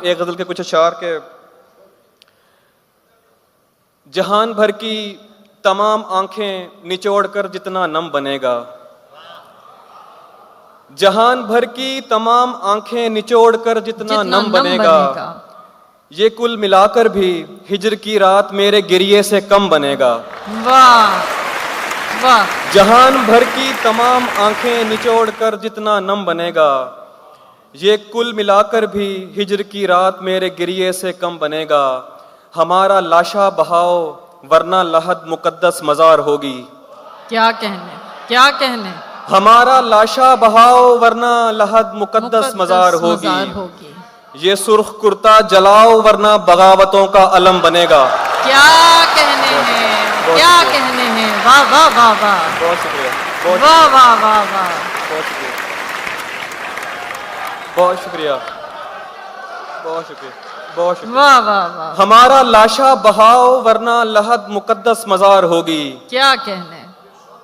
ایک غزل کے کچھ اشعار کے جہان بھر کی تمام آنکھیں نچوڑ کر جتنا نم بنے گا، جہان بھر کی تمام آنکھیں نچوڑ کر جتنا نم بنے گا، یہ کل ملا کر بھی ہجر کی رات میرے گریے سے کم بنے گا۔ واہ واہ، جہان بھر کی تمام آنکھیں نچوڑ کر جتنا نم بنے گا، یہ کل ملا کر بھی ہجر کی رات میرے گریے سے کم بنے گا۔ ہمارا لاشا بہاؤ ورنہ لحد مقدس مزار ہوگی، کیا کہنے کیا کہنے، ہمارا لاشا بہاؤ ورنہ لحد مقدس مزار ہوگی۔ یہ سرخ کرتا جلاؤ ورنہ بغاوتوں کا علم بنے گا۔ کیا کہنے ہیں کیا کہنے ہیں، واہ واہ واہ واہ، بہت شکریہ، واہ واہ واہ واہ، بہت شکریہ، بہت شکریہ، بہت شکریہ، بہت شکریہ۔ واہ واہ واہ، ہمارا لاشا بہاؤ ورنہ لحد مقدس مزار ہوگی، کیا کہنے،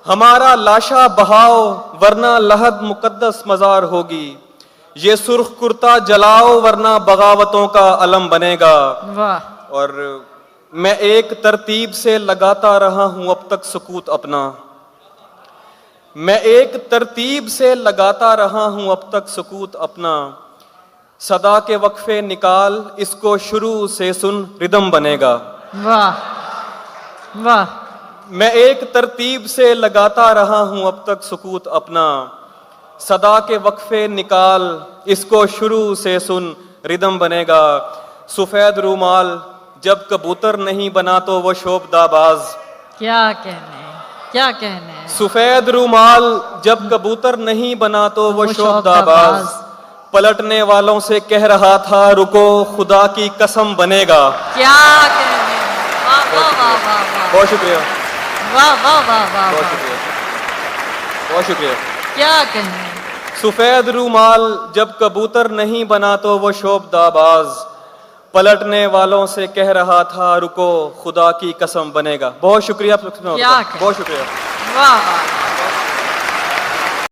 ہمارا لاشا بہاؤ ورنہ لحد مقدس مزار ہوگی۔ یہ سرخ کرتا جلاؤ ورنہ بغاوتوں کا علم بنے گا۔ واہ، اور میں ایک ترتیب سے لگاتا رہا ہوں اب تک سکوت اپنا، میں ایک ترتیب سے لگاتا رہا ہوں اب تک سکوت اپنا، صدا کے وقفے نکال اس کو شروع سے سن ردم بنے گا۔ واہ واہ، میں ایک ترتیب سے لگاتا رہا ہوں اب تک سکوت اپنا، صدا کے وقفے نکال اس کو شروع سے سن ردم بنے گا۔ سفید رومال جب کبوتر نہیں بنا تو وہ شوبدہ باز، کیا کہنے کیا کہنے، سفید رومال جب کبوتر نہیں بنا تو وہ شوبدہ باز، پلٹنے والوں سے کہہ رہا تھا رکو خدا کی قسم بنے گا۔ کیا کہنے، واہ واہ واہ واہ واہ، بہت شکریہ، واہ واہ واہ واہ، بہت شکریہ، بہت شکریہ۔ کیا کہنے، سفید رومال جب کبوتر نہیں بنا تو وہ شوبدہ باز، پلٹنے والوں سے کہہ رہا تھا رکو خدا کی قسم بنے گا۔ بہت شکریہ، بہت شکریہ۔ واہ واہ۔